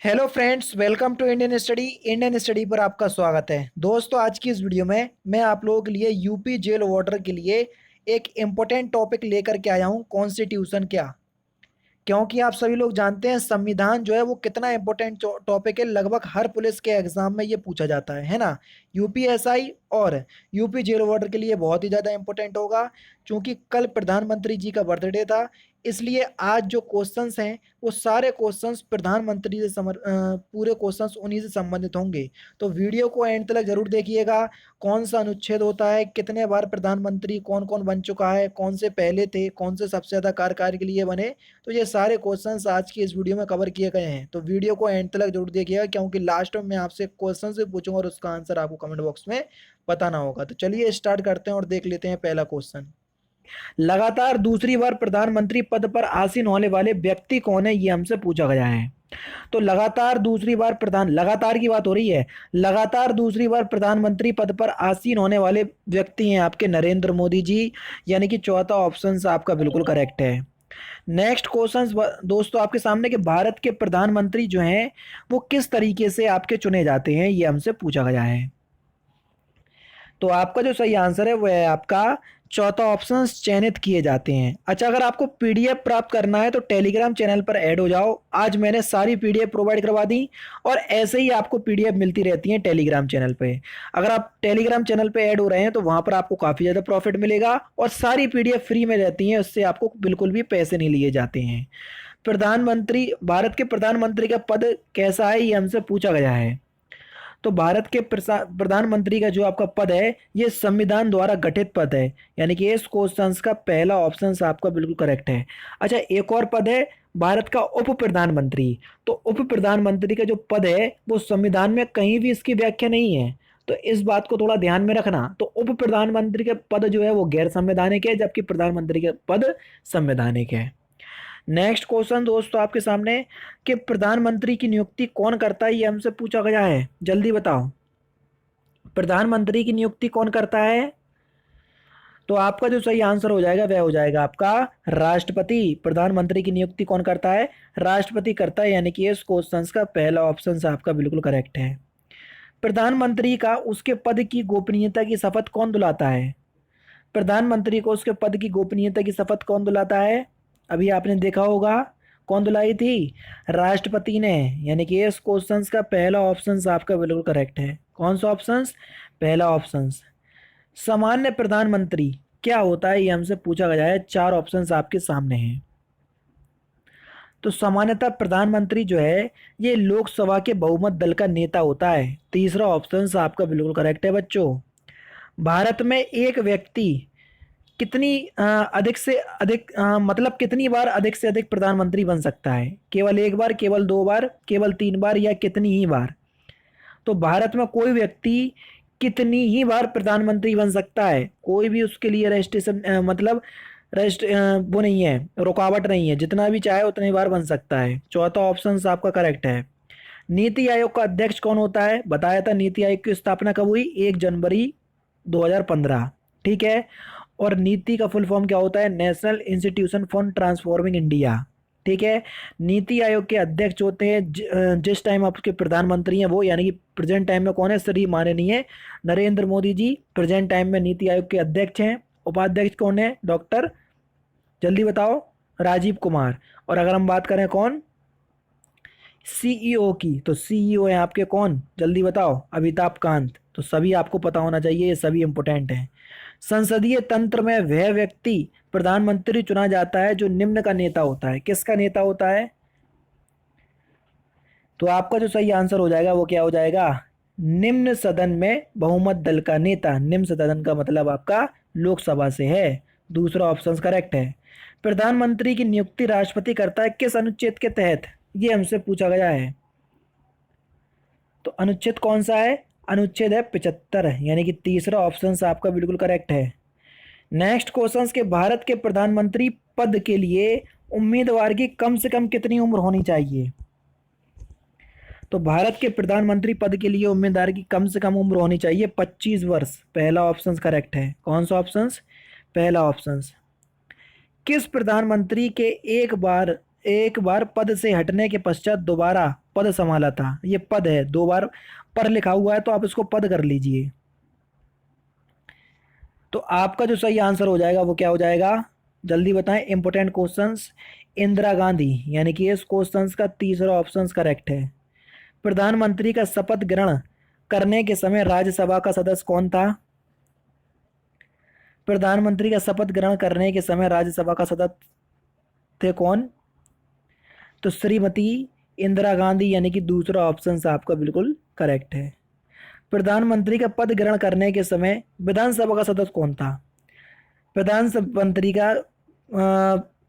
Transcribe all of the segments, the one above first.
Hello friends, welcome to Indian study पर आपका स्वागत है। दोस्तों, आज की इस वीडियो में मैं आप लोगों के लिए यूपी जेल वार्डर के लिए एक इम्पोर्टेंट टॉपिक लेकर के आया हूँ, कॉन्स्टिट्यूशन क्या। क्योंकि आप सभी लोग जानते हैं संविधान जो है वो कितना इंपॉर्टेंट टॉपिक है। लगभग हर पुलिस के एग्जाम में ये पूछा जाता है ना। यूपीएसआई और यूपी जेल वार्डर के लिए बहुत ही ज़्यादा इंपॉर्टेंट होगा। क्योंकि कल प्रधानमंत्री जी का बर्थडे था, इसलिए आज जो क्वेश्चंस हैं वो सारे क्वेश्चंस प्रधानमंत्री से पूरे क्वेश्चंस उन्हीं से संबंधित होंगे। तो वीडियो को एंड तक जरूर देखिएगा। कौन सा अनुच्छेद होता है, कितने बार प्रधानमंत्री कौन कौन बन चुका है, कौन से पहले थे, कौन से सबसे ज़्यादा कार्यकाल के लिए बने, तो ये सारे क्वेश्चंस आज की इस वीडियो में कवर किए गए हैं। तो वीडियो को एंड तक जरूर देखिएगा, क्योंकि लास्ट में मैं आपसे क्वेश्चन से पूछूंगा और उसका आंसर आपको कमेंट बॉक्स में बताना होगा। तो चलिए स्टार्ट करते हैं और देख लेते हैं पहला क्वेश्चन। लगातार दूसरी बार प्रधानमंत्री पद पर आसीन होने वाले व्यक्ति कौन है, ये हमसे पूछा गया है। तो लगातार दूसरी बार लगातार की बात हो रही है। लगातार दूसरी बार प्रधानमंत्री पद पर आसीन होने वाले व्यक्ति हैं आपके नरेंद्र मोदी जी। यानी कि चौथा ऑप्शन आपका बिल्कुल करेक्ट है। नेक्स्ट क्वेश्चन दोस्तों आपके सामने कि भारत के प्रधानमंत्री जो हैं वो किस तरीके से आपके चुने जाते हैं, ये हमसे पूछा गया है। तो आपका जो सही आंसर है वो है आपका चौथा ऑप्शन, चयनित किए जाते हैं। अच्छा, अगर आपको पीडीएफ प्राप्त करना है तो टेलीग्राम चैनल पर ऐड हो जाओ। आज मैंने सारी पीडीएफ प्रोवाइड करवा दी और ऐसे ही आपको पीडीएफ मिलती रहती है टेलीग्राम चैनल पे। अगर आप टेलीग्राम चैनल पे ऐड हो रहे हैं तो वहां पर आपको काफी ज्यादा प्रॉफिट मिलेगा और सारी पीडीएफ फ्री में रहती हैं, उससे आपको बिल्कुल भी पैसे नहीं लिए जाते हैं। प्रधानमंत्री भारत के प्रधानमंत्री का पद कैसा है, ये हमसे पूछा गया है। तो भारत के प्रधानमंत्री का जो आपका पद है ये संविधान द्वारा गठित पद है। यानी कि इस क्वेश्चन का पहला ऑप्शन आपका बिल्कुल करेक्ट है। अच्छा, एक और पद है भारत का उप प्रधानमंत्री। तो उप प्रधानमंत्री का जो पद है वो संविधान में कहीं भी इसकी व्याख्या नहीं है, तो इस बात को थोड़ा ध्यान में रखना। तो उप प्रधानमंत्री का पद जो है वो गैर संवैधानिक है, जबकि प्रधानमंत्री का पद संवैधानिक है। नेक्स्ट क्वेश्चन दोस्तों आपके सामने कि प्रधानमंत्री की नियुक्ति कौन करता है, ये हमसे पूछा गया है। जल्दी बताओ, प्रधानमंत्री की नियुक्ति कौन करता है। तो आपका जो सही आंसर हो जाएगा वह हो जाएगा आपका राष्ट्रपति। प्रधानमंत्री की नियुक्ति कौन करता है, राष्ट्रपति करता है। यानी कि इस क्वेश्चन का पहला ऑप्शन आपका बिल्कुल करेक्ट है। प्रधानमंत्री का उसके पद की गोपनीयता की शपथ कौन दिलाता है। प्रधानमंत्री को उसके पद की गोपनीयता की शपथ कौन दिलाता है, अभी आपने देखा होगा। कौन दिलाई थी, राष्ट्रपति ने। यानी कि इस क्वेश्चन का पहला ऑप्शन आपका बिल्कुल करेक्ट है। कौन सा ऑप्शन, पहला ऑप्शन। सामान्य प्रधानमंत्री क्या होता है, ये हमसे पूछा गया है। चार ऑप्शंस आपके सामने हैं। तो सामान्यतः प्रधानमंत्री जो है ये लोकसभा के बहुमत दल का नेता होता है। तीसरा ऑप्शन आपका बिल्कुल करेक्ट है बच्चों। भारत में एक व्यक्ति कितनी अधिक से अधिक मतलब कितनी बार अधिक से अधिक प्रधानमंत्री बन सकता है, केवल एक बार, केवल दो बार, केवल तीन बार, या कितनी ही बार। तो भारत में कोई व्यक्ति कितनी ही बार प्रधानमंत्री बन सकता है, कोई भी उसके लिए रजिस्ट्रेशन मतलब वो नहीं है, रुकावट नहीं है, जितना भी चाहे उतनी बार बन सकता है। चौथा ऑप्शन आपका करेक्ट है। नीति आयोग का अध्यक्ष कौन होता है, बताया था नीति आयोग की स्थापना कब हुई, 1 जनवरी 2015। ठीक है। और नीति का फुल फॉर्म क्या होता है, national institution for transforming India. ठीक है। नीति आयोग के अध्यक्ष होते हैं जिस टाइम आपके प्रधानमंत्री हैं वो, यानी कि प्रेजेंट टाइम में कौन है, श्री माननीय नरेंद्र मोदी जी प्रेजेंट टाइम में नीति आयोग के अध्यक्ष हैं। उपाध्यक्ष कौन है, डॉक्टर, जल्दी बताओ, राजीव कुमार। और अगर हम बात करें कौन, सीईओ की, तो सीईओ है आपके कौन, जल्दी बताओ, अमिताभ कांत। तो सभी आपको पता होना चाहिए, ये सभी इंपॉर्टेंट हैं। संसदीय तंत्र में वह व्यक्ति प्रधानमंत्री चुना जाता है जो निम्न का नेता होता है। किसका नेता होता है, तो आपका जो सही आंसर हो जाएगा वो क्या हो जाएगा, निम्न सदन में बहुमत दल का नेता। निम्न सदन का मतलब आपका लोकसभा से है। दूसरा ऑप्शन करेक्ट है। प्रधानमंत्री की नियुक्ति राष्ट्रपति करता है किस अनुच्छेद के तहत, ये हमसे पूछा गया है। तो अनुच्छेद कौन सा है, अनुच्छेद है 75। यानी कि तीसरा ऑप्शन आपका बिल्कुल करेक्ट है। नेक्स्ट क्वेश्चन के भारत के प्रधानमंत्री पद के लिए उम्मीदवार की कम से कम कितनी उम्र होनी चाहिए। तो भारत के प्रधानमंत्री पद के लिए उम्मीदवार की कम से कम उम्र होनी चाहिए 25 वर्ष। पहला ऑप्शन करेक्ट है। कौन सा ऑप्शन, पहला ऑप्शन। किस प्रधानमंत्री के एक बार पद से हटने के पश्चात दोबारा पद संभाला था। ये पद है, 2 बार पर लिखा हुआ है तो आप इसको पद कर लीजिए। तो आपका जो सही आंसर हो जाएगा वो क्या हो जाएगा, जल्दी बताएं। इंपोर्टेंट क्वेश्चंस, इंदिरा गांधी, यानी कि इस क्वेश्चंस का तीसरा ऑप्शन करेक्ट है। प्रधानमंत्री का शपथ ग्रहण करने के समय राज्यसभा का सदस्य कौन था? प्रधानमंत्री का शपथ ग्रहण करने के समय राज्यसभा का सदस्य थे कौन? तो श्रीमती इंदिरा गांधी, यानी कि दूसरा ऑप्शन आपका बिल्कुल करेक्ट है। प्रधानमंत्री का पद ग्रहण करने के समय विधानसभा का सदस्य कौन था? प्रधानमंत्री का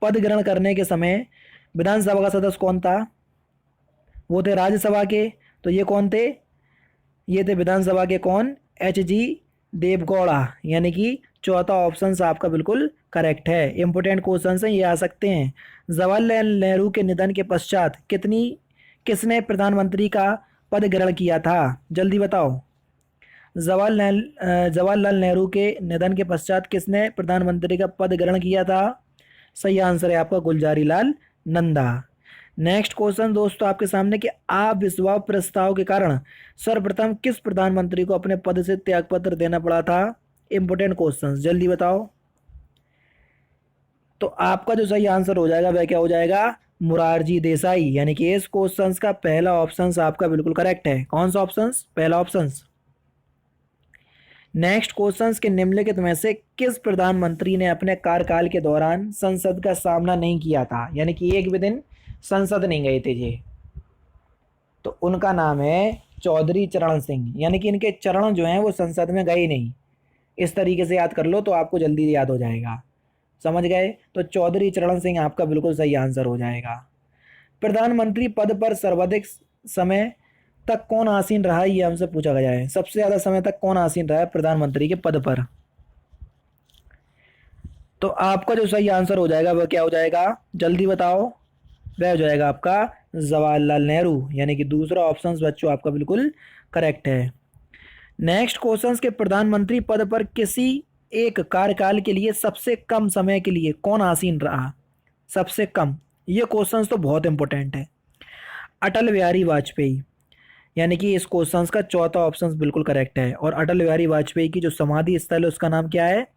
पद ग्रहण करने के समय विधानसभा का सदस्य कौन था? वो थे राज्यसभा के। तो ये कौन थे? ये थे विधानसभा के कौन? H.G. देवगौड़ा, यानी कि चौथा ऑप्शन आपका बिल्कुल करेक्ट है। इंपोर्टेंट क्वेश्चन हैं, ये आ सकते हैं। जवाहरलाल नेहरू के निधन के पश्चात किसने प्रधानमंत्री का पद ग्रहण किया था? जल्दी बताओ। जवाहरलाल नेहरू के निधन के पश्चात किसने प्रधानमंत्री का पद ग्रहण किया था? सही आंसर है आपका गुलजारी लाल नंदा। नेक्स्ट क्वेश्चन दोस्तों आपके सामने कि अविश्वास प्रस्ताव के कारण सर्वप्रथम किस प्रधानमंत्री को अपने पद से त्यागपत्र देना पड़ा था? इंपोर्टेंट क्वेश्चन, जल्दी बताओ। तो आपका जो सही आंसर हो जाएगा वह क्या हो जाएगा? मुरारजी देसाई, यानी कि इस क्वेश्चन का पहला ऑप्शन आपका बिल्कुल करेक्ट है। कौन सा ऑप्शन? पहला ऑप्शन। नेक्स्ट क्वेश्चन के निम्नलिखित में से किस प्रधानमंत्री ने अपने कार्यकाल के दौरान संसद का सामना नहीं किया था? यानी कि एक भी दिन संसद नहीं गए थे ये। तो उनका नाम है चौधरी चरण सिंह, यानी कि इनके चरण जो हैं वो संसद में गए नहीं। इस तरीके से याद कर लो तो आपको जल्दी याद हो जाएगा। समझ गए? तो चौधरी चरण सिंह आपका बिल्कुल सही आंसर हो जाएगा। प्रधानमंत्री पद पर सर्वाधिक समय तक कौन आसीन रहा, ये हमसे पूछा गया है। सबसे ज्यादा समय तक कौन आसीन रहा है प्रधानमंत्री के पद पर? तो आपका जो सही आंसर हो जाएगा वह क्या हो जाएगा, जल्दी बताओ। वह हो जाएगा आपका जवाहरलाल नेहरू, यानी कि दूसरा ऑप्शन बच्चों आपका बिल्कुल करेक्ट है। नेक्स्ट क्वेश्चन के प्रधानमंत्री पद पर किसी एक कार्यकाल के लिए सबसे कम समय के लिए कौन आसीन रहा? सबसे कम, ये क्वेश्चन तो बहुत इंपॉर्टेंट है। अटल बिहारी वाजपेयी, यानी कि इस क्वेश्चन का चौथा ऑप्शन बिल्कुल करेक्ट है। और अटल बिहारी वाजपेयी की जो समाधि स्थल है उसका नाम क्या है?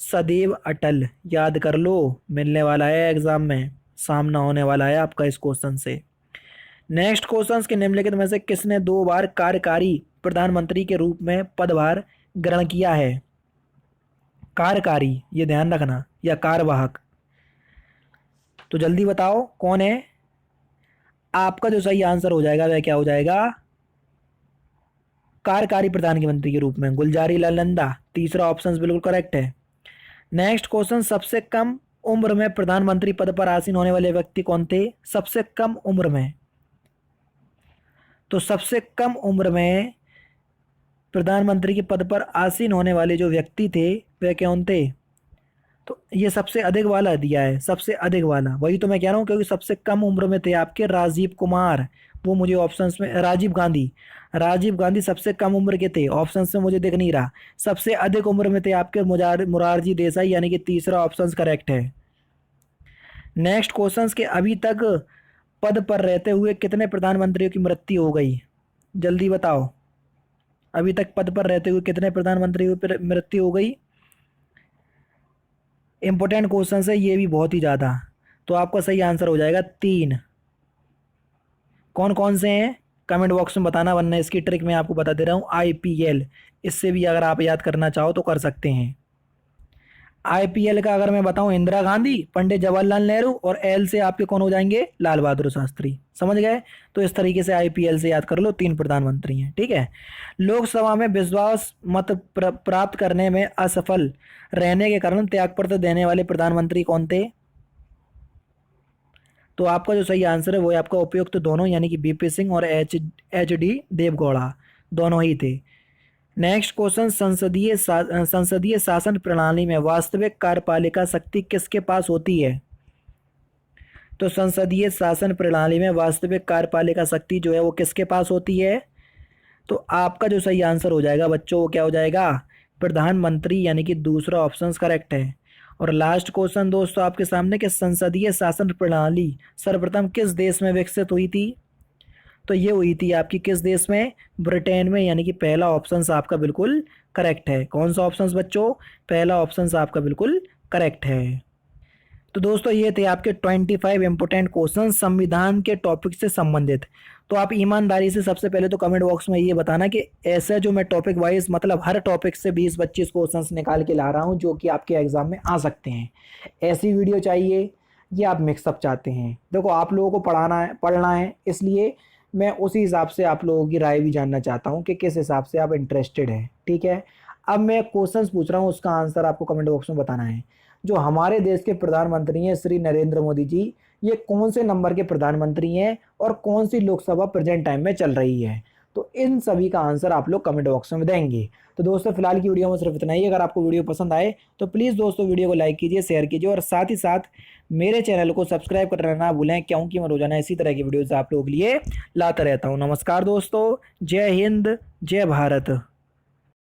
सदैव अटल। याद कर लो, मिलने वाला है एग्जाम में, सामना होने वाला है आपका इस क्वेश्चन से। नेक्स्ट क्वेश्चन के निम्नलिखित में से किसने 2 बार कार्यकारी प्रधानमंत्री के रूप में पदभार ग्रहण किया है? कार्यकारी, ये ध्यान रखना, या कार्यवाहक। तो जल्दी बताओ कौन है? आपका जो सही आंसर हो जाएगा वह क्या हो जाएगा? कार्यकारी प्रधानमंत्री के रूप में गुलजारी लाल नंदा। तीसरा ऑप्शन बिल्कुल करेक्ट है। नेक्स्ट क्वेश्चन, सबसे कम उम्र में प्रधानमंत्री पद पर आसीन होने वाले व्यक्ति कौन थे? सबसे कम उम्र में, तो सबसे कम उम्र में प्रधानमंत्री के पद पर आसीन होने वाले जो व्यक्ति थे वह कौन थे? तो ये सबसे अधिक वाला दिया है, सबसे अधिक वाला, वही तो मैं कह रहा हूँ, क्योंकि सबसे कम उम्र में थे आपके राजीव कुमार। वो मुझे ऑप्शंस में, राजीव गांधी, राजीव गांधी सबसे कम उम्र के थे, ऑप्शंस में मुझे दिख नहीं रहा। सबसे अधिक उम्र में थे आपके मुरारजी देसाई, यानी कि तीसरा ऑप्शन करेक्ट है। नेक्स्ट क्वेश्चन के अभी तक पद पर रहते हुए कितने प्रधानमंत्रियों की मृत्यु हो गई? जल्दी बताओ। अभी तक पद पर रहते हुए कितने प्रधानमंत्रियों की मृत्यु हो गई? इंपोर्टेंट क्वेश्चन है ये भी बहुत ही ज़्यादा। तो आपका सही आंसर हो जाएगा 3। कौन कौन से हैं कमेंट बॉक्स में बताना, वरना इसकी ट्रिक मैं आपको बता दे रहा हूँ। IPL, इससे भी अगर आप याद करना चाहो तो कर सकते हैं। IPL का अगर मैं बताऊं, इंदिरा गांधी, पंडित जवाहरलाल नेहरू, और L से आपके कौन हो जाएंगे? लाल बहादुर शास्त्री। समझ गए? तो इस तरीके से IPL से याद कर लो, 3 प्रधानमंत्री हैं। ठीक है। लोकसभा में विश्वास मत प्राप्त करने में असफल रहने के कारण त्यागपत्र देने वाले प्रधानमंत्री कौन थे? तो आपका जो सही आंसर है वो है आपका उपयुक्त दोनों, यानी कि VP सिंह और H.D. देवगौड़ा, दोनों ही थे। नेक्स्ट क्वेश्चन, संसदीय शासन प्रणाली में वास्तविक कार्यपालिका शक्ति किसके पास होती है? तो संसदीय शासन प्रणाली में वास्तविक कार्यपालिका शक्ति जो है वो किसके पास होती है? तो आपका जो सही आंसर हो जाएगा बच्चों वो क्या हो जाएगा? प्रधानमंत्री, यानी कि दूसरा ऑप्शन करेक्ट है। और लास्ट क्वेश्चन दोस्तों आपके सामने कि संसदीय शासन प्रणाली सर्वप्रथम किस देश में विकसित हुई थी? तो ये हुई थी आपकी किस देश में? ब्रिटेन में, यानी कि पहला ऑप्शन आपका बिल्कुल करेक्ट है। कौन सा ऑप्शन बच्चों? पहला ऑप्शन आपका बिल्कुल करेक्ट है। तो दोस्तों ये थे आपके 25 इंपोर्टेंट क्वेश्चन संविधान के टॉपिक से संबंधित। तो आप ईमानदारी से सबसे पहले तो कमेंट बॉक्स में ये बताना कि ऐसे जो मैं टॉपिक वाइज मतलब हर टॉपिक से 20-25 क्वेश्चंस निकाल के ला रहा हूँ जो कि आपके एग्जाम में आ सकते हैं। ऐसी वीडियो चाहिए या आप मिक्सअप चाहते हैं? देखो आप लोगों को पढ़ना है, इसलिए मैं उसी हिसाब से आप लोगों की राय भी जानना चाहता हूँ कि किस हिसाब से आप इंटरेस्टेड हैं। ठीक है, अब मैं क्वेश्चंस पूछ रहा हूँ, उसका आंसर आपको कमेंट बॉक्स में बताना है। जो हमारे देश के प्रधानमंत्री हैं श्री नरेंद्र मोदी जी, ये कौन से नंबर के प्रधानमंत्री हैं और कौन सी लोकसभा प्रेजेंट टाइम में चल रही है? तो इन सभी का आंसर आप लोग कमेंट बॉक्स में देंगे। तो दोस्तों फिलहाल की वीडियो में सिर्फ इतना ही। अगर आपको वीडियो पसंद आए तो प्लीज़ दोस्तों वीडियो को लाइक कीजिए, शेयर कीजिए और साथ ही साथ मेरे चैनल को सब्सक्राइब करना ना भूलें, क्योंकि मैं रोजाना इसी तरह की वीडियोज़ आप लोगों के लिए लाता रहता हूँ। नमस्कार दोस्तों, जय हिंद, जय भारत।